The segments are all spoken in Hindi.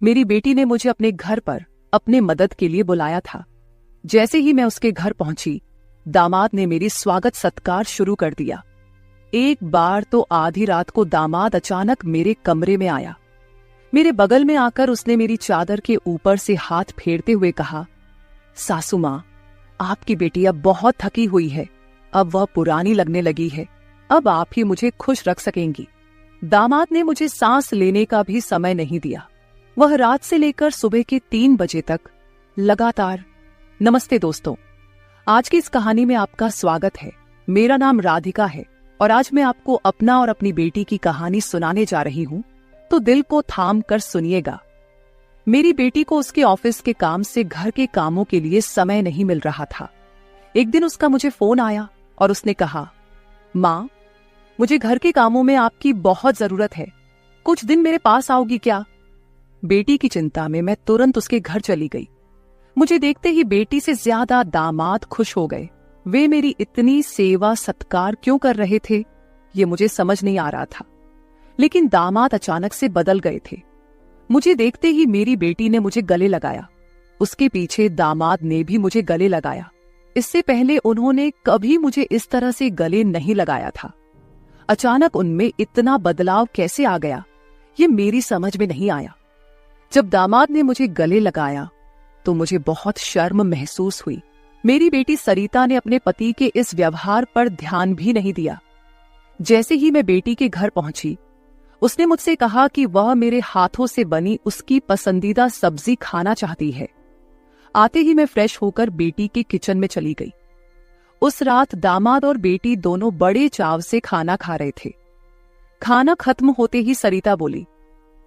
मेरी बेटी ने मुझे अपने घर पर अपने मदद के लिए बुलाया था। जैसे ही मैं उसके घर पहुंची, दामाद ने मेरी स्वागत सत्कार शुरू कर दिया। एक बार तो आधी रात को दामाद अचानक मेरे कमरे में आया। मेरे बगल में आकर उसने मेरी चादर के ऊपर से हाथ फेरते हुए कहा, सासू माँ, आपकी बेटी अब बहुत थकी हुई है, अब वह पुरानी लगने लगी है, अब आप ही मुझे खुश रख सकेंगी। दामाद ने मुझे सांस लेने का भी समय नहीं दिया। वह रात से लेकर सुबह के 3 बजे तक लगातार। नमस्ते दोस्तों, आज की इस कहानी में आपका स्वागत है। मेरा नाम राधिका है और आज मैं आपको अपना और अपनी बेटी की कहानी सुनाने जा रही हूँ, तो दिल को थाम कर सुनिएगा। मेरी बेटी को उसके ऑफिस के काम से घर के कामों के लिए समय नहीं मिल रहा था। एक दिन उसका मुझे फोन आया और उसने कहा, माँ, मुझे घर के कामों में आपकी बहुत जरूरत है, कुछ दिन मेरे पास आओगी क्या? बेटी की चिंता में मैं तुरंत उसके घर चली गई। मुझे देखते ही बेटी से ज्यादा दामाद खुश हो गए। वे मेरी इतनी सेवा सत्कार क्यों कर रहे थे, ये मुझे समझ नहीं आ रहा था। लेकिन दामाद अचानक से बदल गए थे। मुझे देखते ही मेरी बेटी ने मुझे गले लगाया। उसके पीछे दामाद ने भी मुझे गले लगाया। इससे पहले उन्होंने कभी मुझे इस तरह से गले नहीं लगाया था। अचानक उनमें इतना बदलाव कैसे आ गया, ये मेरी समझ में नहीं आया। जब दामाद ने मुझे गले लगाया तो मुझे बहुत शर्म महसूस हुई। मेरी बेटी सरिता ने अपने पति के इस व्यवहार पर ध्यान भी नहीं दिया। जैसे ही मैं बेटी के घर पहुंची, उसने मुझसे कहा कि वह मेरे हाथों से बनी उसकी पसंदीदा सब्जी खाना चाहती है। आते ही मैं फ्रेश होकर बेटी के किचन में चली गई। उस रात दामाद और बेटी दोनों बड़े चाव से खाना खा रहे थे। खाना खत्म होते ही सरिता बोली,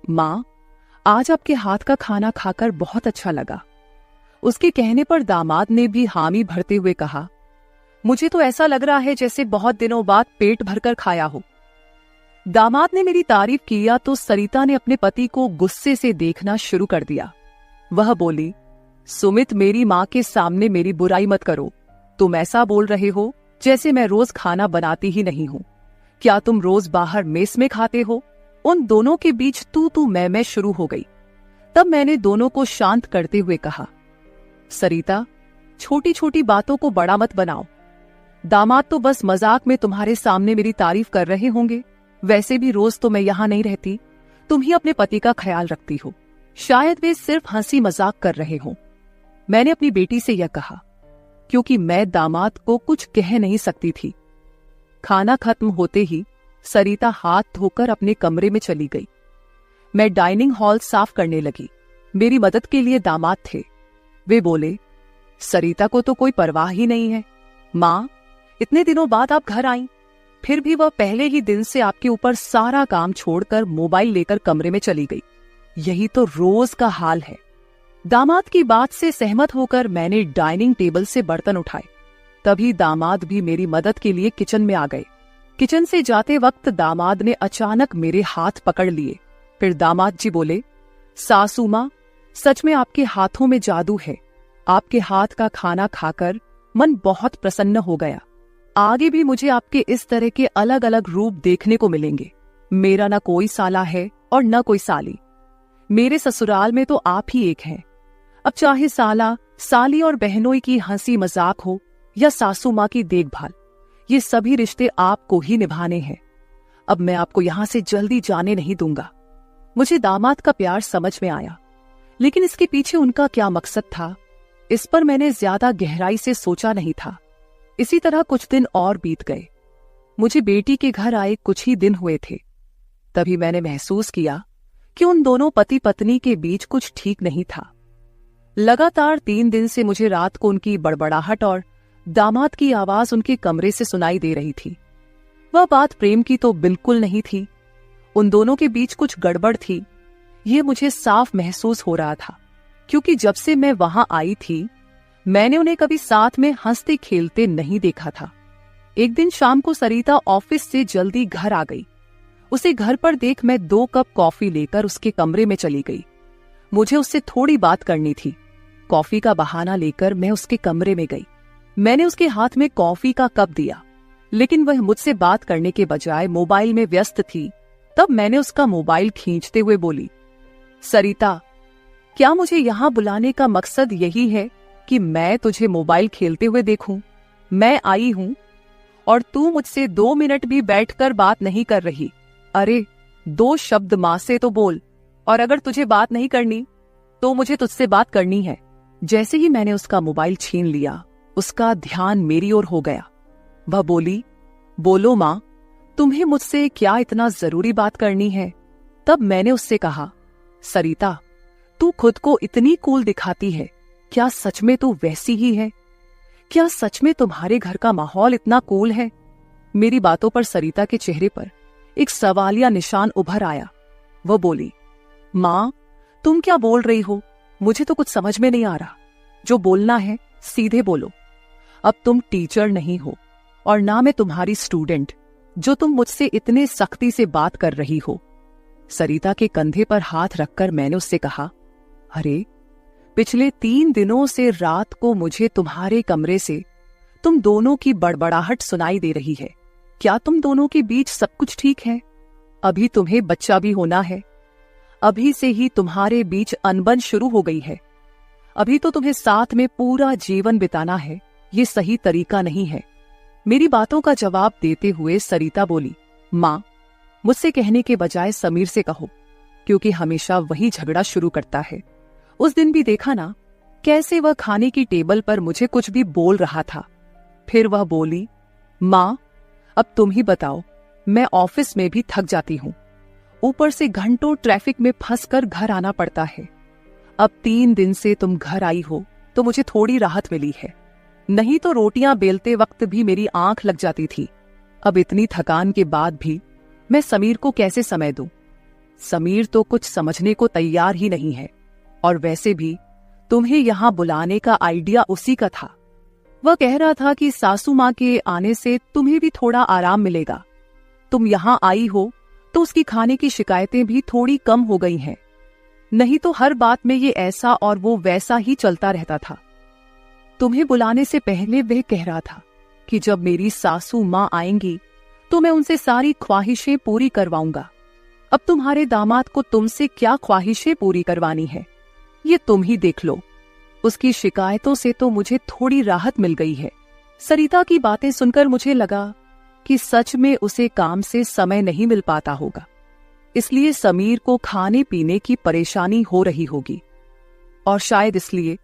माँ, आज आपके हाथ का खाना खाकर बहुत अच्छा लगा। उसके कहने पर दामाद ने भी हामी भरते हुए कहा, मुझे तो ऐसा लग रहा है जैसे बहुत दिनों बाद पेट भरकर खाया हो। दामाद ने मेरी तारीफ किया तो सरिता ने अपने पति को गुस्से से देखना शुरू कर दिया। वह बोली, सुमित, मेरी माँ के सामने मेरी बुराई मत करो। तुम ऐसा बोल रहे हो जैसे मैं रोज खाना बनाती ही नहीं हूँ। क्या तुम रोज बाहर मेस में खाते हो? उन दोनों के बीच तू मैं शुरू हो गई। तब मैंने दोनों को शांत करते हुए कहा, सरिता, छोटी छोटी बातों को बड़ा मत बनाओ। दामाद तो बस मजाक में तुम्हारे सामने मेरी तारीफ कर रहे होंगे। वैसे भी रोज तो मैं यहाँ नहीं रहती, तुम ही अपने पति का ख्याल रखती हो। शायद वे सिर्फ हंसी मजाक कर रहे हो। मैंने अपनी बेटी से यह कहा क्योंकि मैं दामाद को कुछ कह नहीं सकती थी। खाना खत्म होते ही सरिता हाथ धोकर अपने कमरे में चली गई। मैं डाइनिंग हॉल साफ करने लगी। मेरी मदद के लिए दामाद थे। वे बोले, सरिता को तो कोई परवाह ही नहीं है। माँ, इतने दिनों बाद आप घर आईं, फिर भी वह पहले ही दिन से आपके ऊपर सारा काम छोड़कर मोबाइल लेकर कमरे में चली गई। यही तो रोज का हाल है। दामाद की बात से सहमत होकर मैंने डाइनिंग टेबल से बर्तन उठाए। तभी दामाद भी मेरी मदद के लिए किचन में आ गए। किचन से जाते वक्त दामाद ने अचानक मेरे हाथ पकड़ लिए। फिर दामाद जी बोले, सासू माँ, सच में आपके हाथों में जादू है। आपके हाथ का खाना खाकर मन बहुत प्रसन्न हो गया। आगे भी मुझे आपके इस तरह के अलग अलग रूप देखने को मिलेंगे। मेरा न कोई साला है और न कोई साली। मेरे ससुराल में तो आप ही एक हैं। अब चाहे साला, साली और बहनोई की हंसी मजाक हो या सासू माँ की देखभाल, ये सभी रिश्ते आपको ही निभाने हैं। अब मैं आपको यहां से जल्दी जाने नहीं दूंगा। मुझे दामाद का प्यार समझ में आया, लेकिन इसके पीछे उनका क्या मकसद था, इस पर मैंने ज्यादा गहराई से सोचा नहीं था। इसी तरह कुछ दिन और बीत गए। मुझे बेटी के घर आए कुछ ही दिन हुए थे। तभी मैंने महसूस किया कि उन दोनों पति पत्नी के बीच कुछ ठीक नहीं था। लगातार 3 दिन से मुझे रात को उनकी बड़बड़ाहट और दामाद की आवाज उनके कमरे से सुनाई दे रही थी। वह बात प्रेम की तो बिल्कुल नहीं थी। उन दोनों के बीच कुछ गड़बड़ थी, ये मुझे साफ महसूस हो रहा था, क्योंकि जब से मैं वहां आई थी मैंने उन्हें कभी साथ में हंसते खेलते नहीं देखा था। एक दिन शाम को सरिता ऑफिस से जल्दी घर आ गई। उसे घर पर देख मैं 2 कप कॉफी लेकर उसके कमरे में चली गई। मुझे उससे थोड़ी बात करनी थी। कॉफी का बहाना लेकर मैं उसके कमरे में गई। मैंने उसके हाथ में कॉफी का कप दिया, लेकिन वह मुझसे बात करने के बजाय मोबाइल में व्यस्त थी। तब मैंने उसका मोबाइल खींचते हुए बोली, सरिता, क्या मुझे यहाँ बुलाने का मकसद यही है कि मैं तुझे मोबाइल खेलते हुए देखूं? मैं आई हूं और तू मुझसे 2 मिनट भी बैठकर बात नहीं कर रही। अरे 2 शब्द मां से तो बोल, और अगर तुझे बात नहीं करनी तो मुझे तुझसे बात करनी है। जैसे ही मैंने उसका मोबाइल छीन लिया, उसका ध्यान मेरी ओर हो गया। वह बोली, बोलो मां, तुम्हें मुझसे क्या इतना जरूरी बात करनी है? तब मैंने उससे कहा, सरिता, तू खुद को इतनी कूल दिखाती है, क्या सच में तू वैसी ही है? क्या सच में तुम्हारे घर का माहौल इतना कूल है? मेरी बातों पर सरिता के चेहरे पर एक सवालिया निशान उभर आया। वह बोली, मां, तुम क्या बोल रही हो? मुझे तो कुछ समझ में नहीं आ रहा। जो बोलना है सीधे बोलो। अब तुम टीचर नहीं हो और ना मैं तुम्हारी स्टूडेंट, जो तुम मुझसे इतने सख्ती से बात कर रही हो। सरिता के कंधे पर हाथ रखकर मैंने उससे कहा, अरे पिछले 3 दिनों से रात को मुझे तुम्हारे कमरे से तुम दोनों की बड़बड़ाहट सुनाई दे रही है। क्या तुम दोनों के बीच सब कुछ ठीक है? अभी तुम्हें बच्चा भी होना है। अभी से ही तुम्हारे बीच अनबन शुरू हो गई है। अभी तो तुम्हें साथ में पूरा जीवन बिताना है। ये सही तरीका नहीं है। मेरी बातों का जवाब देते हुए सरिता बोली, मां, मुझसे कहने के बजाय समीर से कहो, क्योंकि हमेशा वही झगड़ा शुरू करता है। उस दिन भी देखा ना, कैसे वह खाने की टेबल पर मुझे कुछ भी बोल रहा था। फिर वह बोली, मां, अब तुम ही बताओ, मैं ऑफिस में भी थक जाती हूं। ऊपर से घंटों ट्रैफिक में फंसकर घर आना पड़ता है। अब 3 दिन से तुम घर आई हो तो मुझे थोड़ी राहत मिली है, नहीं तो रोटियां बेलते वक्त भी मेरी आंख लग जाती थी। अब इतनी थकान के बाद भी मैं समीर को कैसे समय दूं? समीर तो कुछ समझने को तैयार ही नहीं है। और वैसे भी तुम्हें यहां बुलाने का आइडिया उसी का था। वह कह रहा था कि सासू मां के आने से तुम्हें भी थोड़ा आराम मिलेगा। तुम यहां आई हो तो उसकी खाने की शिकायतें भी थोड़ी कम हो गई हैं। नहीं तो हर बात में ये ऐसा और वो वैसा ही चलता रहता था। तुम्हें बुलाने से पहले वह कह रहा था कि जब मेरी सासू मां आएंगी तो मैं उनसे सारी ख्वाहिशें पूरी करवाऊंगा। अब तुम्हारे दामाद को तुमसे क्या ख्वाहिशें पूरी करवानी है, ये तुम ही देख लो। उसकी शिकायतों से तो मुझे थोड़ी राहत मिल गई है। सरिता की बातें सुनकर मुझे लगा कि सच में उसे काम से समय नहीं मिल पाता होगा, इसलिए समीर को खाने पीने की परेशानी हो रही होगी, और शायद इसलिए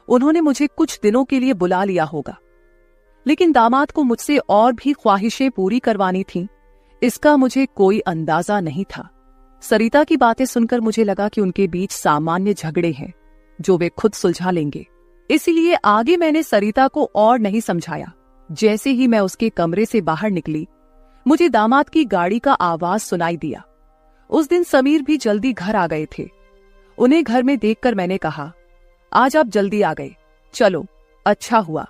उन्होंने मुझे कुछ दिनों के लिए बुला लिया होगा। लेकिन दामाद को मुझसे और भी ख्वाहिशें पूरी करवानी थीं, इसका मुझे कोई अंदाजा नहीं था। सरिता की बातें सुनकर मुझे लगा कि उनके बीच सामान्य झगड़े हैं जो वे खुद सुलझा लेंगे। इसीलिए आगे मैंने सरिता को और नहीं समझाया। जैसे ही मैं उसके कमरे से बाहर निकली, मुझे दामाद की गाड़ी का आवाज सुनाई दिया। उस दिन समीर भी जल्दी घर आ गए थे। उन्हें घर में देखकर मैंने कहा, आज आप जल्दी आ गए, चलो अच्छा हुआ।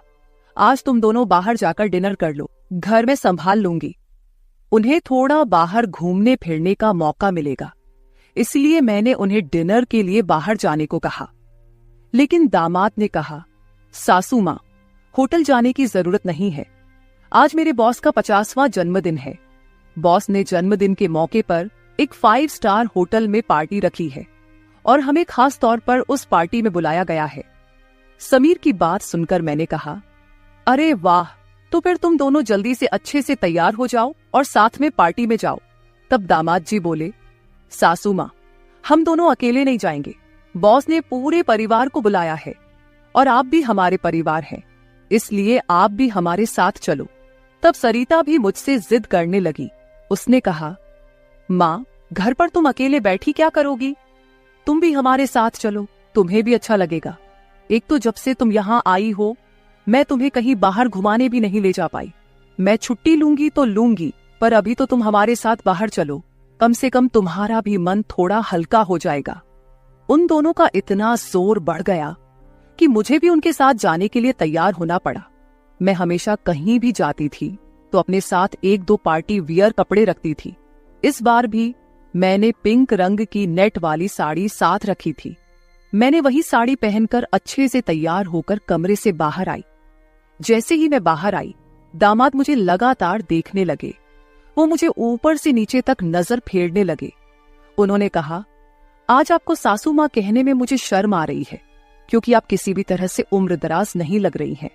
आज तुम दोनों बाहर जाकर डिनर कर लो, घर में संभाल लूंगी। उन्हें थोड़ा बाहर घूमने फिरने का मौका मिलेगा, इसलिए मैंने उन्हें डिनर के लिए बाहर जाने को कहा। लेकिन दामाद ने कहा, सासू मां, होटल जाने की जरूरत नहीं है। आज मेरे बॉस का 50वां जन्मदिन है। बॉस ने जन्मदिन के मौके पर एक 5 स्टार होटल में पार्टी रखी है और हमें खास तौर पर उस पार्टी में बुलाया गया है। समीर की बात सुनकर मैंने कहा, अरे वाह, तो फिर तुम दोनों जल्दी से अच्छे से तैयार हो जाओ और साथ में पार्टी में जाओ। तब दामाद जी बोले, सासू मां, हम दोनों अकेले नहीं जाएंगे। बॉस ने पूरे परिवार को बुलाया है और आप भी हमारे परिवार हैं, इसलिए आप भी हमारे साथ चलो। तब सरिता भी मुझसे जिद करने लगी। उसने कहा, मां, घर पर तुम अकेले बैठी क्या करोगी? तुम भी हमारे साथ चलो, तुम्हें भी अच्छा लगेगा। एक तो जब से तुम यहाँ आई हो, मैं तुम्हें कहीं बाहर घुमाने भी नहीं ले जा पाई। मैं छुट्टी लूंगी तो लूंगी, पर अभी तो तुम हमारे साथ बाहर चलो, कम से कम तुम्हारा भी मन थोड़ा हल्का हो जाएगा। उन दोनों का इतना जोर बढ़ गया कि मुझे भी उनके साथ जाने के लिए तैयार होना पड़ा। मैं हमेशा कहीं भी जाती थी तो अपने साथ 1-2 पार्टी वियर कपड़े रखती थी। इस बार भी मैंने पिंक रंग की नेट वाली साड़ी साथ रखी थी। मैंने वही साड़ी पहनकर अच्छे से तैयार होकर कमरे से बाहर आई। जैसे ही मैं बाहर आई, दामाद मुझे लगातार देखने लगे। वो मुझे ऊपर से नीचे तक नजर फेरने लगे। उन्होंने कहा, आज आपको सासू माँ कहने में मुझे शर्म आ रही है, क्योंकि आप किसी भी तरह से उम्रदराज नहीं लग रही हैं।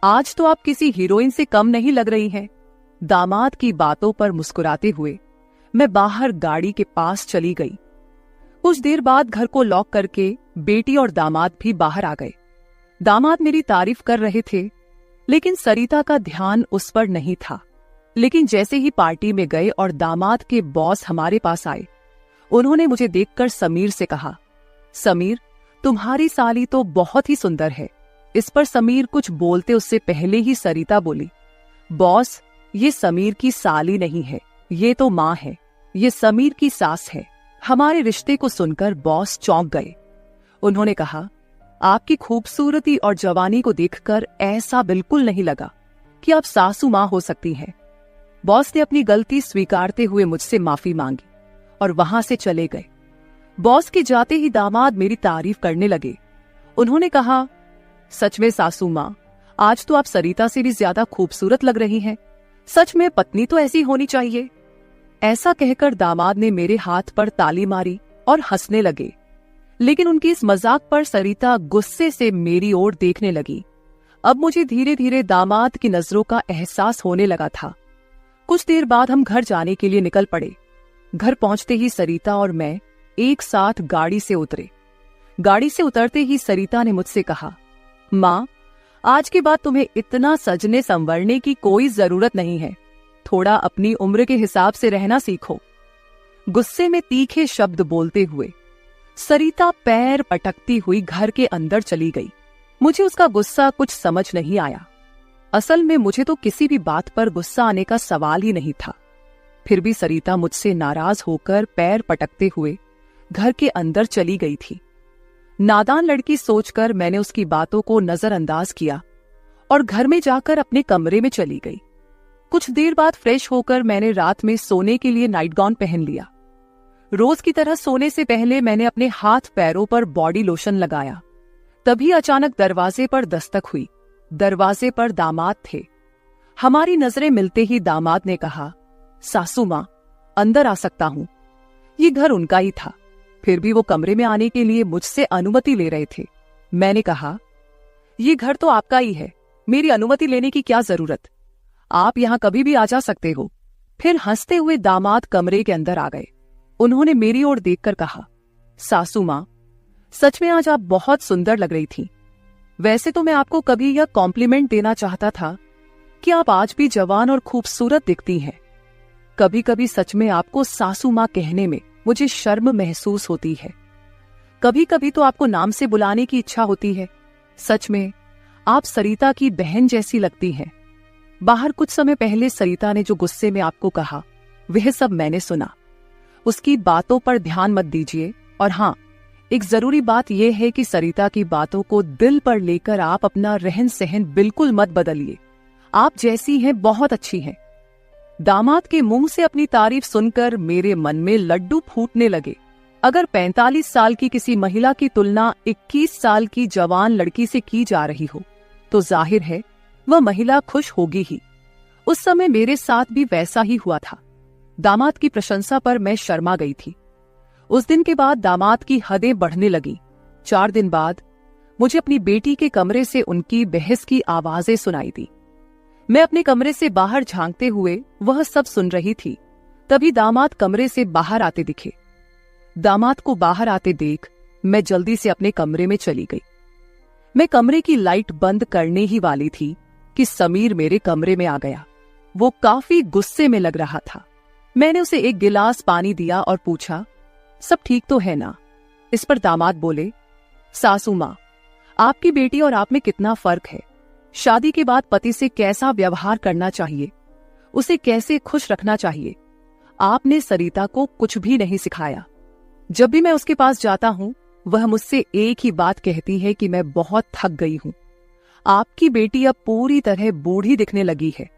आज तो आप किसी हीरोइन से कम नहीं लग रही हैं। दामाद की बातों पर मुस्कुराते हुए मैं बाहर गाड़ी के पास चली गई। कुछ देर बाद घर को लॉक करके बेटी और दामाद भी बाहर आ गए। दामाद मेरी तारीफ कर रहे थे, लेकिन सरिता का ध्यान उस पर नहीं था। लेकिन जैसे ही पार्टी में गए और दामाद के बॉस हमारे पास आए, उन्होंने मुझे देखकर समीर से कहा, समीर, तुम्हारी साली तो बहुत ही सुंदर है। इस पर समीर कुछ बोलते उससे पहले ही सरिता बोली, बॉस, ये समीर की साली नहीं है, ये तो माँ है, ये समीर की सास है। हमारे रिश्ते को सुनकर बॉस चौंक गए। उन्होंने कहा, आपकी खूबसूरती और जवानी को देखकर ऐसा बिल्कुल नहीं लगा कि आप सासू माँ हो सकती हैं। बॉस ने अपनी गलती स्वीकारते हुए मुझसे माफी मांगी और वहां से चले गए। बॉस के जाते ही दामाद मेरी तारीफ करने लगे। उन्होंने कहा, सच में सासू माँ, आज तो आप सरिता से भी ज्यादा खूबसूरत लग रही हैं। सच में पत्नी तो ऐसी होनी चाहिए। ऐसा कहकर दामाद ने मेरे हाथ पर ताली मारी और हंसने लगे। लेकिन उनकी इस मजाक पर सरिता गुस्से से मेरी ओर देखने लगी। अब मुझे धीरे धीरे दामाद की नजरों का एहसास होने लगा था। कुछ देर बाद हम घर जाने के लिए निकल पड़े। घर पहुंचते ही सरिता और मैं एक साथ गाड़ी से उतरे। गाड़ी से उतरते ही सरिता ने मुझसे कहा, माँ, आज के बाद तुम्हें इतना सजने संवरने की कोई जरूरत नहीं है। थोड़ा अपनी उम्र के हिसाब से रहना सीखो। गुस्से में तीखे शब्द बोलते हुए सरिता पैर पटकती हुई घर के अंदर चली गई। मुझे उसका गुस्सा कुछ समझ नहीं आया। असल में मुझे तो किसी भी बात पर गुस्सा आने का सवाल ही नहीं था। फिर भी सरिता मुझसे नाराज होकर पैर पटकते हुए घर के अंदर चली गई थी। नादान लड़की सोचकर मैंने उसकी बातों को नजरअंदाज किया और घर में जाकर अपने कमरे में चली गई। कुछ देर बाद फ्रेश होकर मैंने रात में सोने के लिए नाइट गाउन पहन लिया। रोज की तरह सोने से पहले मैंने अपने हाथ पैरों पर बॉडी लोशन लगाया। तभी अचानक दरवाजे पर दस्तक हुई। दरवाजे पर दामाद थे। हमारी नजरें मिलते ही दामाद ने कहा, सासू माँ, अंदर आ सकता हूं। ये घर उनका ही था, फिर भी वो कमरे में आने के लिए मुझसे अनुमति ले रहे थे। मैंने कहा, ये घर तो आपका ही है, मेरी अनुमति लेने की क्या जरूरत, आप यहां कभी भी आ जा सकते हो। फिर हंसते हुए दामाद कमरे के अंदर आ गए। उन्होंने मेरी ओर देखकर कहा, सासू माँ, सच में आज आप बहुत सुंदर लग रही थी। वैसे तो मैं आपको कभी यह कॉम्प्लीमेंट देना चाहता था कि आप आज भी जवान और खूबसूरत दिखती हैं। कभी कभी सच में आपको सासू माँ कहने में मुझे शर्म महसूस होती है। कभी कभी तो आपको नाम से बुलाने की इच्छा होती है। सच में आप सरिता की बहन जैसी लगती हैं। बाहर कुछ समय पहले सरिता ने जो गुस्से में आपको कहा, वह सब मैंने सुना। उसकी बातों पर ध्यान मत दीजिए। और हाँ, एक जरूरी बात यह है कि सरिता की बातों को दिल पर लेकर आप अपना रहन सहन बिल्कुल मत बदलिए। आप जैसी हैं बहुत अच्छी हैं। दामाद के मुंह से अपनी तारीफ सुनकर मेरे मन में लड्डू फूटने लगे। अगर 45 साल की किसी महिला की तुलना 21 साल की जवान लड़की से की जा रही हो, तो जाहिर है वह महिला खुश होगी ही। उस समय मेरे साथ भी वैसा ही हुआ था। दामाद की प्रशंसा पर मैं शर्मा गई थी। उस दिन के बाद दामाद की हदें बढ़ने लगी। 4 दिन बाद मुझे अपनी बेटी के कमरे से उनकी बहस की आवाजें सुनाई दी। मैं अपने कमरे से बाहर झांकते हुए वह सब सुन रही थी। तभी दामाद कमरे से बाहर आते दिखे। दामाद को बाहर आते देख मैं जल्दी से अपने कमरे में चली गई। मैं कमरे की लाइट बंद करने ही वाली थी कि समीर मेरे कमरे में आ गया। वो काफी गुस्से में लग रहा था। मैंने उसे एक गिलास पानी दिया और पूछा, सब ठीक तो है ना? इस पर दामाद बोले, सासू माँ, आपकी बेटी और आप में कितना फर्क है। शादी के बाद पति से कैसा व्यवहार करना चाहिए, उसे कैसे खुश रखना चाहिए, आपने सरिता को कुछ भी नहीं सिखाया। जब भी मैं उसके पास जाता हूं, वह मुझसे एक ही बात कहती है कि मैं बहुत थक गई हूं। आपकी बेटी अब पूरी तरह बूढ़ी दिखने लगी है।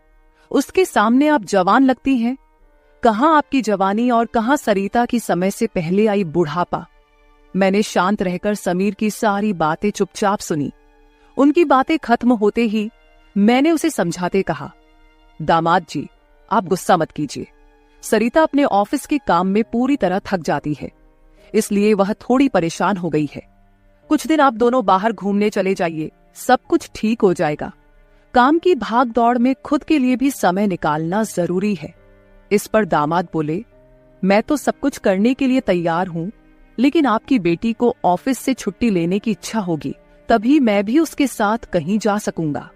उसके सामने आप जवान लगती हैं। कहां आपकी जवानी और कहां सरिता की समय से पहले आई बुढ़ापा। मैंने शांत रहकर समीर की सारी बातें चुपचाप सुनी। उनकी बातें खत्म होते ही मैंने उसे समझाते कहा, दामाद जी, आप गुस्सा मत कीजिए। सरिता अपने ऑफिस के काम में पूरी तरह थक जाती है, इसलिए वह थोड़ी परेशान हो गई है। कुछ दिन आप दोनों बाहर घूमने चले जाइए, सब कुछ ठीक हो जाएगा। काम की भाग दौड़ में खुद के लिए भी समय निकालना जरूरी है। इस पर दामाद बोले, मैं तो सब कुछ करने के लिए तैयार हूँ, लेकिन आपकी बेटी को ऑफिस से छुट्टी लेने की इच्छा होगी, तभी मैं भी उसके साथ कहीं जा सकूंगा।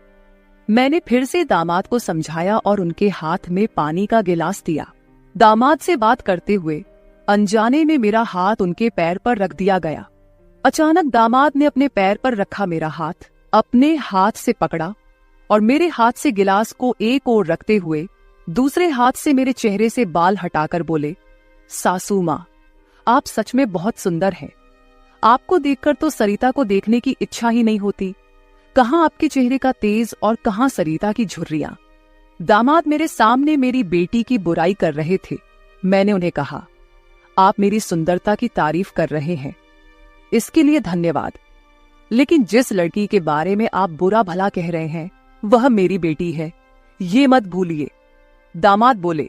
मैंने फिर से दामाद को समझाया और उनके हाथ में पानी का गिलास दिया। दामाद से बात करते हुए अनजाने में मेरा हाथ उनके पैर पर रख दिया गया। अचानक दामाद ने अपने पैर पर रखा मेरा हाथ अपने हाथ से पकड़ा और मेरे हाथ से गिलास को एक ओर रखते हुए दूसरे हाथ से मेरे चेहरे से बाल हटाकर बोले, सासू माँ, आप सच में बहुत सुंदर हैं। आपको देखकर तो सरिता को देखने की इच्छा ही नहीं होती। कहाँ आपके चेहरे का तेज और कहाँ सरिता की झुर्रियां। दामाद मेरे सामने मेरी बेटी की बुराई कर रहे थे। मैंने उन्हें कहा, आप मेरी सुंदरता की तारीफ कर रहे हैं, इसके लिए धन्यवाद, लेकिन जिस लड़की के बारे में आप बुरा भला कह रहे हैं वह मेरी बेटी है, ये मत भूलिए। दामाद बोले,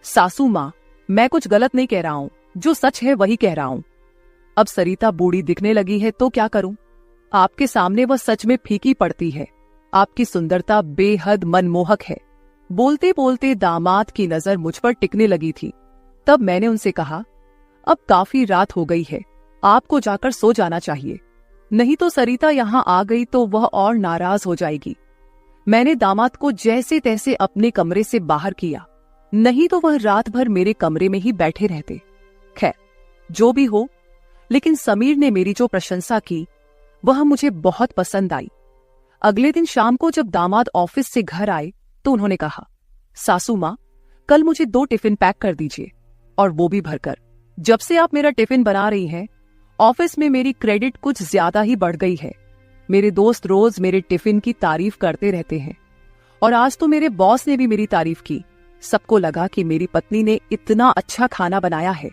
सासू माँ, मैं कुछ गलत नहीं कह रहा हूं, जो सच है वही कह रहा हूं। अब सरिता बूढ़ी दिखने लगी है तो क्या करूं? आपके सामने वह सच में फीकी पड़ती है। आपकी सुंदरता बेहद मनमोहक है। बोलते बोलते दामाद की नजर मुझ पर टिकने लगी थी। तब मैंने उनसे कहा, अब काफी रात हो गई है, आपको जाकर सो जाना चाहिए, नहीं तो सरिता यहाँ आ गई तो वह और नाराज हो जाएगी। मैंने दामाद को जैसे तैसे अपने कमरे से बाहर किया, नहीं तो वह रात भर मेरे कमरे में ही बैठे रहते। खैर, जो भी हो, लेकिन समीर ने मेरी जो प्रशंसा की वह मुझे बहुत पसंद आई। अगले दिन शाम को जब दामाद ऑफिस से घर आए तो उन्होंने कहा, सासू माँ, कल मुझे 2 टिफिन पैक कर दीजिए, और वो भी भरकर। जब से आप मेरा टिफिन बना रही हैं, ऑफिस में मेरी क्रेडिट कुछ ज्यादा ही बढ़ गई है। मेरे दोस्त रोज मेरे टिफिन की तारीफ करते रहते हैं, और आज तो मेरे बॉस ने भी मेरी तारीफ की। सबको लगा कि मेरी पत्नी ने इतना अच्छा खाना बनाया है,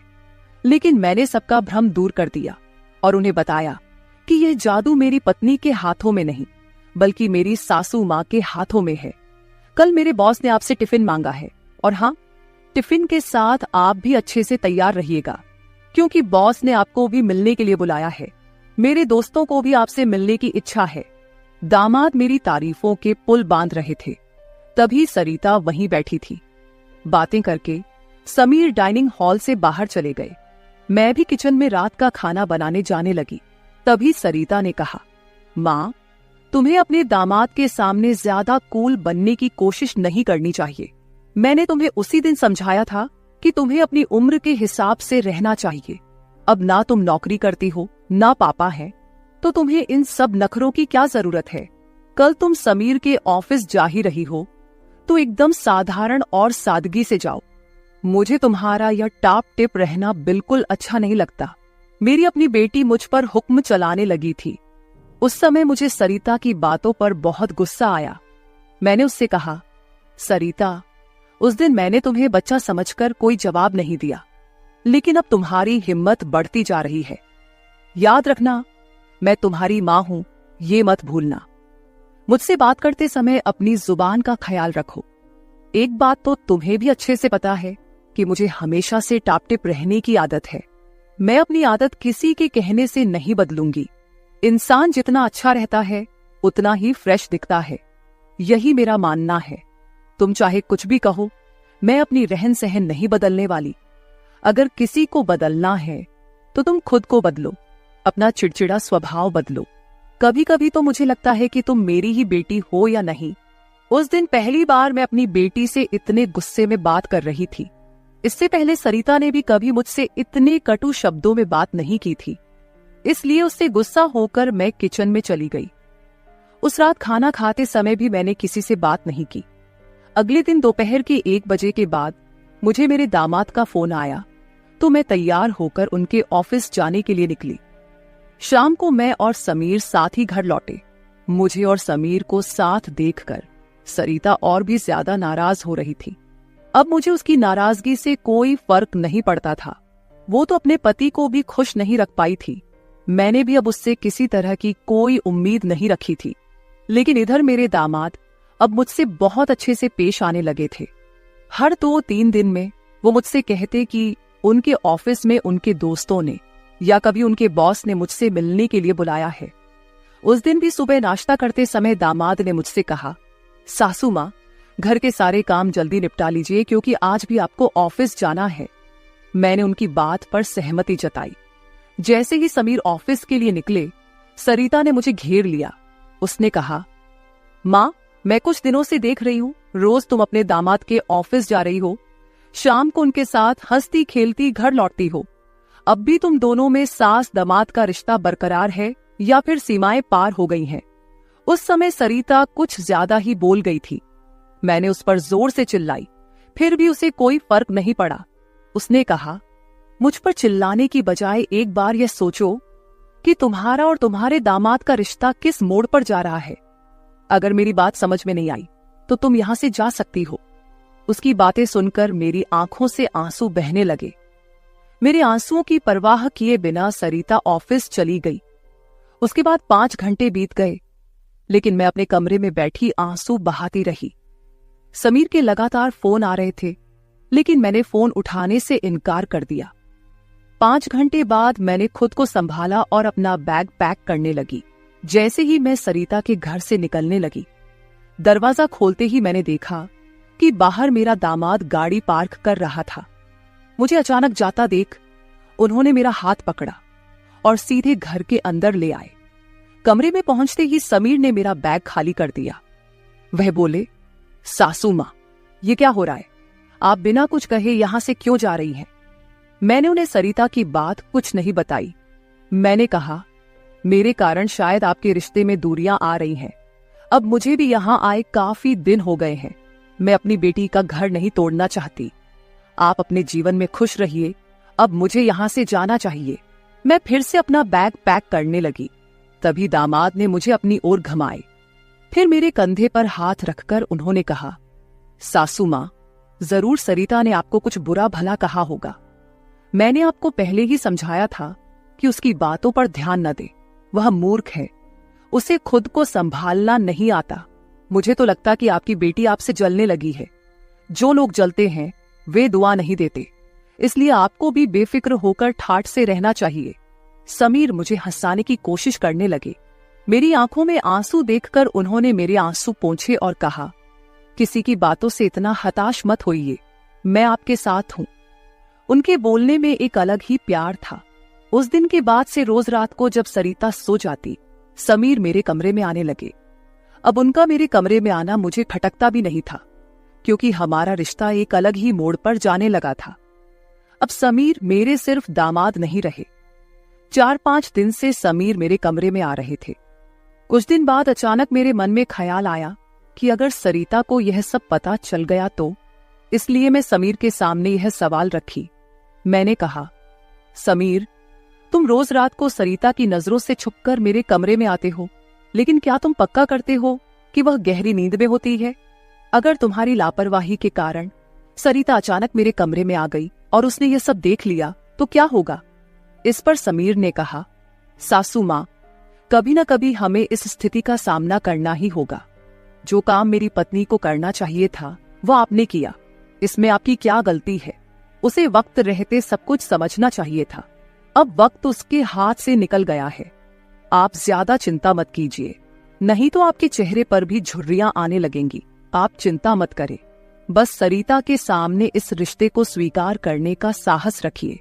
लेकिन मैंने सबका भ्रम दूर कर दिया और उन्हें बताया कि यह जादू मेरी पत्नी के हाथों में नहीं, बल्कि मेरी सासू माँ के हाथों में है। कल मेरे बॉस ने आपसे टिफिन मांगा है, और हाँ, टिफिन के साथ आप भी अच्छे से तैयार रहिएगा, क्योंकि बॉस ने आपको भी मिलने के लिए बुलाया है। मेरे दोस्तों को भी आपसे मिलने की इच्छा है। दामाद मेरी तारीफों के पुल बांध रहे थे, तभी सरिता वहीं बैठी थी। बातें करके समीर डाइनिंग हॉल से बाहर चले गए। मैं भी किचन में रात का खाना बनाने जाने लगी। तभी सरिता ने कहा, माँ, तुम्हें अपने दामाद के सामने ज्यादा कूल बनने की कोशिश नहीं करनी चाहिए। मैंने तुम्हें उसी दिन समझाया था कि तुम्हें अपनी उम्र के हिसाब से रहना चाहिए। अब ना तुम नौकरी करती हो, ना पापा है, तो तुम्हें इन सब नखरों की क्या जरूरत है? कल तुम समीर के ऑफिस जा ही रही हो, तो एकदम साधारण और सादगी से जाओ। मुझे तुम्हारा यह टाप टिप रहना बिल्कुल अच्छा नहीं लगता। मेरी अपनी बेटी मुझ पर हुक्म चलाने लगी थी। उस समय मुझे सरिता की बातों पर बहुत गुस्सा आया। मैंने उससे कहा, सरिता, उस दिन मैंने तुम्हें बच्चा समझकर कोई जवाब नहीं दिया, लेकिन अब तुम्हारी हिम्मत बढ़ती जा रही है। याद रखना, मैं तुम्हारी माँ हूं, ये मत भूलना। मुझसे बात करते समय अपनी जुबान का ख्याल रखो। एक बात तो तुम्हें भी अच्छे से पता है कि मुझे हमेशा से टापटिप रहने की आदत है। मैं अपनी आदत किसी के कहने से नहीं बदलूंगी। इंसान जितना अच्छा रहता है उतना ही फ्रेश दिखता है, यही मेरा मानना है। तुम चाहे कुछ भी कहो, मैं अपनी रहन सहन नहीं बदलने वाली। अगर किसी को बदलना है तो तुम खुद को बदलो, अपना चिड़चिड़ा स्वभाव बदलो। कभी कभी तो मुझे लगता है कि तुम मेरी ही बेटी हो या नहीं। उस दिन पहली बार मैं अपनी बेटी से इतने गुस्से में बात कर रही थी। इससे पहले सरिता ने भी कभी मुझसे इतने कटु शब्दों में बात नहीं की थी। इसलिए उससे गुस्सा होकर मैं किचन में चली गई। उस रात खाना खाते समय भी मैंने किसी से बात नहीं की। अगले दिन दोपहर के 1 बजे के बाद मुझे मेरे दामाद का फोन आया, तो मैं तैयार होकर उनके ऑफिस जाने के लिए निकली। शाम को मैं और समीर साथ ही घर लौटे। मुझे और समीर को साथ देखकर सरिता और भी ज्यादा नाराज हो रही थी। अब मुझे उसकी नाराजगी से कोई फर्क नहीं पड़ता था। वो तो अपने पति को भी खुश नहीं रख पाई थी। मैंने भी अब उससे किसी तरह की कोई उम्मीद नहीं रखी थी। लेकिन इधर मेरे दामाद अब मुझसे बहुत अच्छे से पेश आने लगे थे। हर 2-3 दिन में वो मुझसे कहते कि उनके ऑफिस में उनके दोस्तों ने या कभी उनके बॉस ने मुझसे मिलने के लिए बुलाया है। उस दिन भी सुबह नाश्ता करते समय दामाद ने मुझसे कहा, सासू माँ, घर के सारे काम जल्दी निपटा लीजिए क्योंकि आज भी आपको ऑफिस जाना है। मैंने उनकी बात पर सहमति जताई। जैसे ही समीर ऑफिस के लिए निकले, सरिता ने मुझे घेर लिया। उसने कहा, माँ, मैं कुछ दिनों से देख रही हूँ, रोज तुम अपने दामाद के ऑफिस जा रही हो, शाम को उनके साथ हंसती खेलती घर लौटती हो। अब भी तुम दोनों में सास दामाद का रिश्ता बरकरार है या फिर सीमाएं पार हो गई हैं? उस समय सरिता कुछ ज्यादा ही बोल गई थी। मैंने उस पर जोर से चिल्लाई, फिर भी उसे कोई फर्क नहीं पड़ा। उसने कहा, मुझ पर चिल्लाने की बजाय एक बार यह सोचो कि तुम्हारा और तुम्हारे दामाद का रिश्ता किस मोड़ पर जा रहा है। अगर मेरी बात समझ में नहीं आई तो तुम यहां से जा सकती हो। उसकी बातें सुनकर मेरी आंखों से आंसू बहने लगे। मेरे आंसुओं की परवाह किए बिना सरिता ऑफिस चली गई। उसके बाद 5 घंटे बीत गए, लेकिन मैं अपने कमरे में बैठी आंसू बहाती रही। समीर के लगातार फोन आ रहे थे, लेकिन मैंने फोन उठाने से इनकार कर दिया। 5 घंटे बाद मैंने खुद को संभाला और अपना बैग पैक करने लगी। जैसे ही मैं सरिता के घर से निकलने लगी, दरवाजा खोलते ही मैंने देखा कि बाहर मेरा दामाद गाड़ी पार्क कर रहा था। मुझे अचानक जाता देख उन्होंने मेरा हाथ पकड़ा और सीधे घर के अंदर ले आए। कमरे में पहुंचते ही समीर ने मेरा बैग खाली कर दिया। वह बोले, सासू मां, ये क्या हो रहा है? आप बिना कुछ कहे यहां से क्यों जा रही हैं? मैंने उन्हें सरिता की बात कुछ नहीं बताई। मैंने कहा, मेरे कारण शायद आपके रिश्ते में दूरियां आ रही हैं। अब मुझे भी यहां आए काफी दिन हो गए हैं। मैं अपनी बेटी का घर नहीं तोड़ना चाहती। आप अपने जीवन में खुश रहिए, अब मुझे यहां से जाना चाहिए। मैं फिर से अपना बैग पैक करने लगी। तभी दामाद ने मुझे अपनी ओर घुमाए। फिर मेरे कंधे पर हाथ रखकर उन्होंने कहा, सासू मां, जरूर सरिता ने आपको कुछ बुरा भला कहा होगा। मैंने आपको पहले ही समझाया था कि उसकी बातों पर ध्यान न दे। वह मूर्ख है, उसे खुद को संभालना नहीं आता। मुझे तो लगता कि आपकी बेटी आपसे जलने लगी है। जो लोग जलते हैं वे दुआ नहीं देते, इसलिए आपको भी बेफिक्र होकर ठाठ से रहना चाहिए। समीर मुझे हंसाने की कोशिश करने लगे। मेरी आंखों में आंसू देखकर उन्होंने मेरे आंसू पोंछे और कहा, किसी की बातों से इतना हताश मत होइए, मैं आपके साथ हूं। उनके बोलने में एक अलग ही प्यार था। उस दिन के बाद से रोज रात को जब सरिता सो जाती, समीर मेरे कमरे में आने लगे। अब उनका मेरे कमरे में आना मुझे खटकता भी नहीं था, क्योंकि हमारा रिश्ता एक अलग ही मोड़ पर जाने लगा था। अब समीर मेरे सिर्फ दामाद नहीं रहे। 4-5 दिन से समीर मेरे कमरे में आ रहे थे। कुछ दिन बाद अचानक मेरे मन में ख्याल आया कि अगर सरिता को यह सब पता चल गया तो, इसलिए मैं समीर के सामने यह सवाल रखी। मैंने कहा, समीर, तुम रोज रात को सरिता की नजरों से छुपकर मेरे कमरे में आते हो, लेकिन क्या तुम पक्का करते हो कि वह गहरी नींद में होती है? अगर तुम्हारी लापरवाही के कारण सरिता अचानक मेरे कमरे में आ गई और उसने यह सब देख लिया तो क्या होगा? इस पर समीर ने कहा, सासू मां, कभी न कभी हमें इस स्थिति का सामना करना ही होगा। जो काम मेरी पत्नी को करना चाहिए था वह आपने किया, इसमें आपकी क्या गलती है? उसे वक्त रहते सब कुछ समझना चाहिए था। अब वक्त उसके हाथ से निकल गया है। आप ज्यादा चिंता मत कीजिए, नहीं तो आपके चेहरे पर भी झुर्रियां आने लगेंगी। आप चिंता मत करें, बस सरिता के सामने इस रिश्ते को स्वीकार करने का साहस रखिए।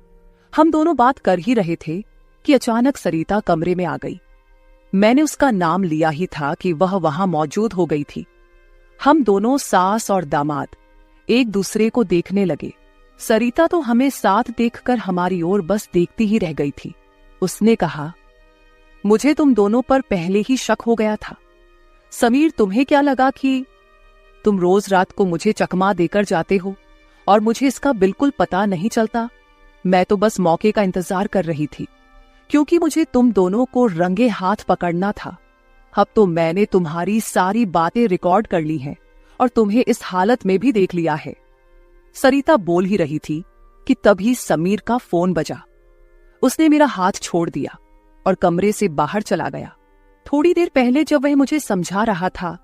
हम दोनों बात कर ही रहे थे कि अचानक सरिता कमरे में आ गई। मैंने उसका नाम लिया ही था कि वह वहां मौजूद हो गई थी। हम दोनों सास और दामाद एक दूसरे को देखने लगे। सरिता तो हमें साथ देखकर हमारी ओर बस देखती ही रह गई थी। उसने कहा, मुझे तुम दोनों पर पहले ही शक हो गया था। समीर, तुम्हें क्या लगा कि तुम रोज रात को मुझे चकमा देकर जाते हो और मुझे इसका बिल्कुल पता नहीं चलता? मैं तो बस मौके का इंतजार कर रही थी, क्योंकि मुझे तुम दोनों को रंगे हाथ पकड़ना था। अब तो मैंने तुम्हारी सारी बातें रिकॉर्ड कर ली हैं और तुम्हें इस हालत में भी देख लिया है। सरिता बोल ही रही थी कि तभी समीर का फोन बजा। उसने मेरा हाथ छोड़ दिया और कमरे से बाहर चला गया। थोड़ी देर पहले जब वह मुझे समझा रहा था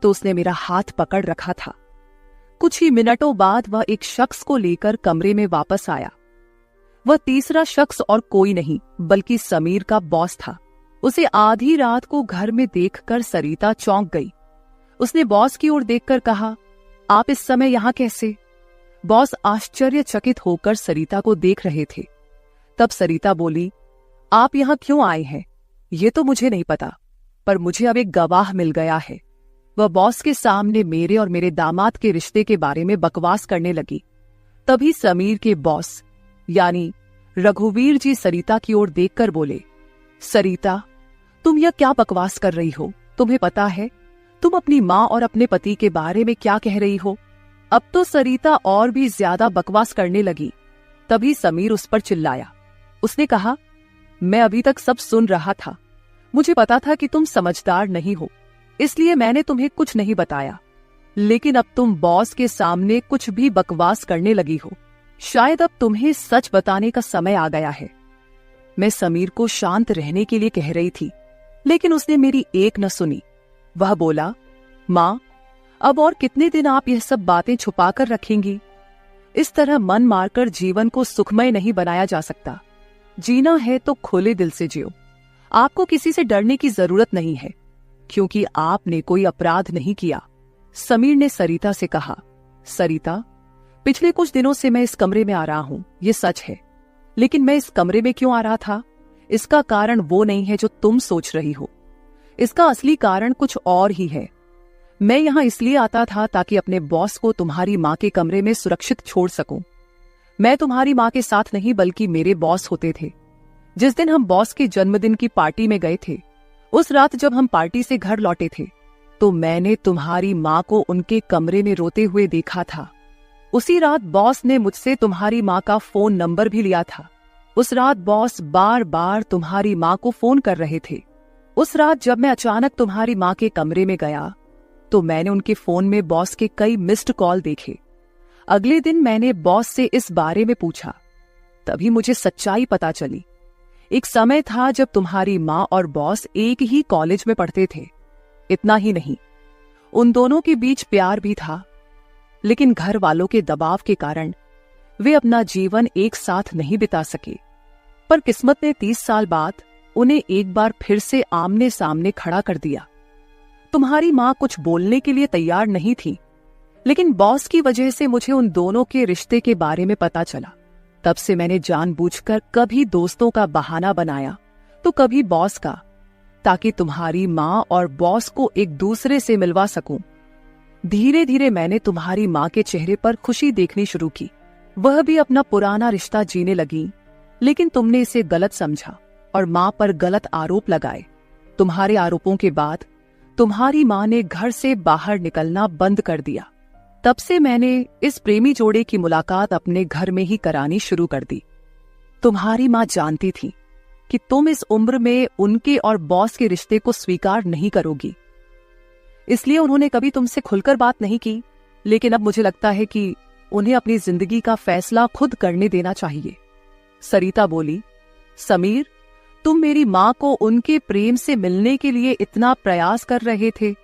तो उसने मेरा हाथ पकड़ रखा था। कुछ ही मिनटों बाद वह एक शख्स को लेकर कमरे में वापस आया। वह तीसरा शख्स और कोई नहीं बल्कि समीर का बॉस था। उसे आधी रात को घर में देखकर सरिता चौंक गई। उसने बॉस की ओर देखकर कहा, आप इस समय यहां कैसे? बॉस आश्चर्यचकित होकर सरिता को देख रहे थे। तब सरिता बोली, आप यहां क्यों आए हैं ये तो मुझे नहीं पता, पर मुझे अब एक गवाह मिल गया है। वह बॉस के सामने मेरे और मेरे दामाद के रिश्ते के बारे में बकवास करने लगी। तभी समीर के बॉस यानी रघुवीर जी सरिता की ओर देखकर बोले, सरिता, तुम यह क्या बकवास कर रही हो? तुम्हें पता है तुम अपनी माँ और अपने पति के बारे में क्या कह रही हो? अब तो सरिता और भी ज्यादा बकवास करने लगी। तभी समीर उस पर चिल्लाया। उसने कहा, मैं अभी तक सब सुन रहा था। मुझे पता था कि तुम समझदार नहीं हो, इसलिए मैंने तुम्हें कुछ नहीं बताया, लेकिन अब तुम बॉस के सामने कुछ भी बकवास करने लगी हो। शायद अब तुम्हें सच बताने का समय आ गया है। मैं समीर को शांत रहने के लिए कह रही थी, लेकिन उसने मेरी एक न सुनी। वह बोला, माँ, अब और कितने दिन आप यह सब बातें छुपाकर रखेंगी? इस तरह मन मारकर जीवन को सुखमय नहीं बनाया जा सकता। जीना है तो खुले दिल से जियो। आपको किसी से डरने की जरूरत नहीं है, क्योंकि आपने कोई अपराध नहीं किया। समीर ने सरिता से कहा, सरिता, पिछले कुछ दिनों से मैं इस कमरे में आ रहा हूं, ये सच है, लेकिन मैं इस कमरे में क्यों आ रहा था, इसका कारण वो नहीं है जो तुम सोच रही हो। इसका असली कारण कुछ और ही है। मैं यहां इसलिए आता था ताकि अपने बॉस को तुम्हारी माँ के कमरे में सुरक्षित छोड़ सकूं। मैं तुम्हारी माँ के साथ नहीं बल्कि मेरे बॉस होते थे। जिस दिन हम बॉस के जन्मदिन की पार्टी में गए थे, उस रात जब हम पार्टी से घर लौटे थे, तो मैंने तुम्हारी माँ को उनके कमरे में रोते हुए देखा था। उसी रात बॉस ने मुझसे तुम्हारी माँ का फोन नंबर भी लिया था। उस रात बॉस बार बार तुम्हारी माँ को फोन कर रहे थे। उस रात जब मैं अचानक तुम्हारी माँ के कमरे में गया, तो मैंने उनके फोन में बॉस के कई मिस्ड कॉल देखे। अगले दिन मैंने बॉस से इस बारे में पूछा, तभी मुझे सच्चाई पता चली। एक समय था जब तुम्हारी माँ और बॉस एक ही कॉलेज में पढ़ते थे। इतना ही नहीं, उन दोनों के बीच प्यार भी था, लेकिन घर वालों के दबाव के कारण वे अपना जीवन एक साथ नहीं बिता सके। पर किस्मत ने 30 साल बाद उन्हें एक बार फिर से आमने सामने खड़ा कर दिया। तुम्हारी माँ कुछ बोलने के लिए तैयार नहीं थी, लेकिन बॉस की वजह से मुझे उन दोनों के रिश्ते के बारे में पता चला। तब से मैंने जानबूझकर कभी दोस्तों का बहाना बनाया तो कभी बॉस का, ताकि तुम्हारी माँ और बॉस को एक दूसरे से मिलवा सकूं। धीरे धीरे मैंने तुम्हारी माँ के चेहरे पर खुशी देखनी शुरू की। वह भी अपना पुराना रिश्ता जीने लगी, लेकिन तुमने इसे गलत समझा और माँ पर गलत आरोप लगाए। तुम्हारे आरोपों के बाद तुम्हारी माँ ने घर से बाहर निकलना बंद कर दिया। तब से मैंने इस प्रेमी जोड़े की मुलाकात अपने घर में ही करानी शुरू कर दी। तुम्हारी माँ जानती थी कि तुम इस उम्र में उनके और बॉस के रिश्ते को स्वीकार नहीं करोगी, इसलिए उन्होंने कभी तुमसे खुलकर बात नहीं की। लेकिन अब मुझे लगता है कि उन्हें अपनी जिंदगी का फैसला खुद करने देना चाहिए। सरिता बोली, समीर, तुम मेरी माँ को उनके प्रेम से मिलने के लिए इतना प्रयास कर रहे थे।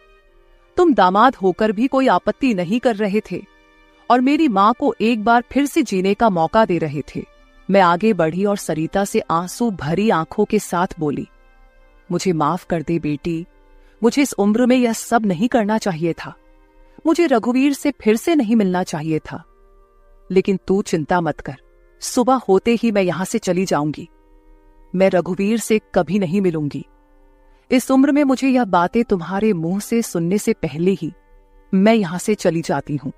तुम दामाद होकर भी कोई आपत्ति नहीं कर रहे थे और मेरी माँ को एक बार फिर से जीने का मौका दे रहे थे। मैं आगे बढ़ी और सरिता से आंसू भरी आंखों के साथ बोली, मुझे माफ कर दे बेटी, मुझे इस उम्र में यह सब नहीं करना चाहिए था। मुझे रघुवीर से फिर से नहीं मिलना चाहिए था। लेकिन तू चिंता मत कर, सुबह होते ही मैं यहां से चली जाऊंगी। मैं रघुवीर से कभी नहीं मिलूंगी। इस उम्र में मुझे यह बातें तुम्हारे मुंह से सुनने से पहले ही मैं यहां से चली जाती हूं।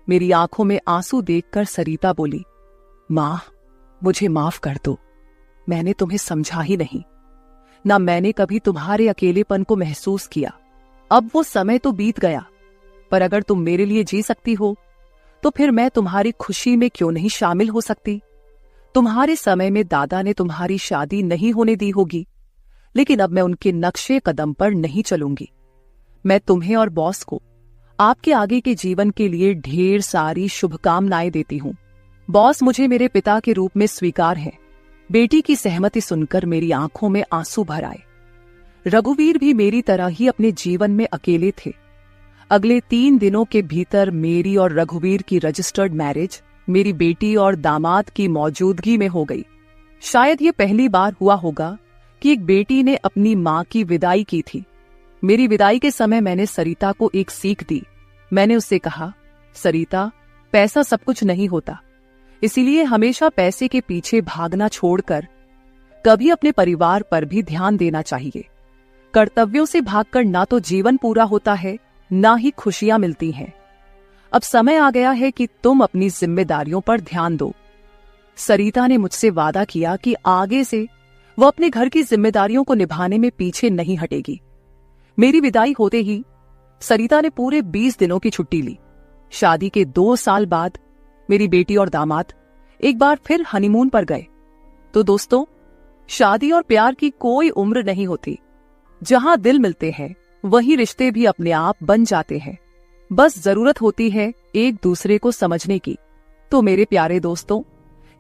मेरी आंखों में आंसू देखकर सरिता बोली, मां, मुझे माफ कर दो। मैंने तुम्हें समझा ही नहीं, ना मैंने कभी तुम्हारे अकेलेपन को महसूस किया। अब वो समय तो बीत गया, पर अगर तुम मेरे लिए जी सकती हो तो फिर मैं तुम्हारी खुशी में क्यों नहीं शामिल हो सकती। तुम्हारे समय में दादा ने तुम्हारी शादी नहीं होने दी होगी, लेकिन अब मैं उनके नक्शे कदम पर नहीं चलूंगी। मैं तुम्हें और बॉस को आपके आगे के जीवन के लिए ढेर सारी शुभकामनाएं देती हूं। बॉस मुझे मेरे पिता के रूप में स्वीकार है। बेटी की सहमति सुनकर मेरी आंखों में आंसू भर आए। रघुवीर भी मेरी तरह ही अपने जीवन में अकेले थे। अगले 3 दिनों के भीतर मेरी और रघुवीर की रजिस्टर्ड मैरिज मेरी बेटी और दामाद की मौजूदगी में हो गई। शायद ये पहली बार हुआ होगा कि एक बेटी ने अपनी मां की विदाई की थी। मेरी विदाई के समय मैंने सरिता को एक सीख दी। मैंने उससे कहा, सरिता, पैसा सब कुछ नहीं होता, इसीलिए हमेशा पैसे के पीछे भागना छोड़कर कभी अपने परिवार पर भी ध्यान देना चाहिए। कर्तव्यों से भागकर ना तो जीवन पूरा होता है, ना ही खुशियां मिलती हैं। अब समय आ गया है कि तुम अपनी जिम्मेदारियों पर ध्यान दो। सरिता ने मुझसे वादा किया कि आगे से वो अपने घर की जिम्मेदारियों को निभाने में पीछे नहीं हटेगी। मेरी विदाई होते ही सरिता ने पूरे 20 दिनों की छुट्टी ली। शादी के 2 साल बाद मेरी बेटी और दामाद एक बार फिर हनीमून पर गए। तो दोस्तों, शादी और प्यार की कोई उम्र नहीं होती। जहां दिल मिलते हैं वहीं रिश्ते भी अपने आप बन जाते हैं। बस जरूरत होती है एक दूसरे को समझने की। तो मेरे प्यारे दोस्तों,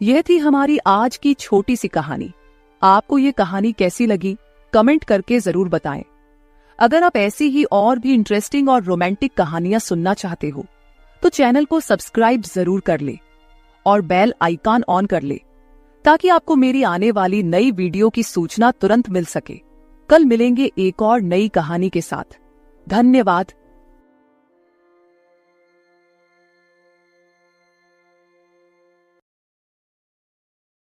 यह थी हमारी आज की छोटी सी कहानी। आपको ये कहानी कैसी लगी कमेंट करके जरूर बताएं। अगर आप ऐसी ही और भी इंटरेस्टिंग और रोमांटिक कहानियां सुनना चाहते हो तो चैनल को सब्सक्राइब जरूर कर ले और बेल आइकॉन ऑन कर ले, ताकि आपको मेरी आने वाली नई वीडियो की सूचना तुरंत मिल सके। कल मिलेंगे एक और नई कहानी के साथ। धन्यवाद।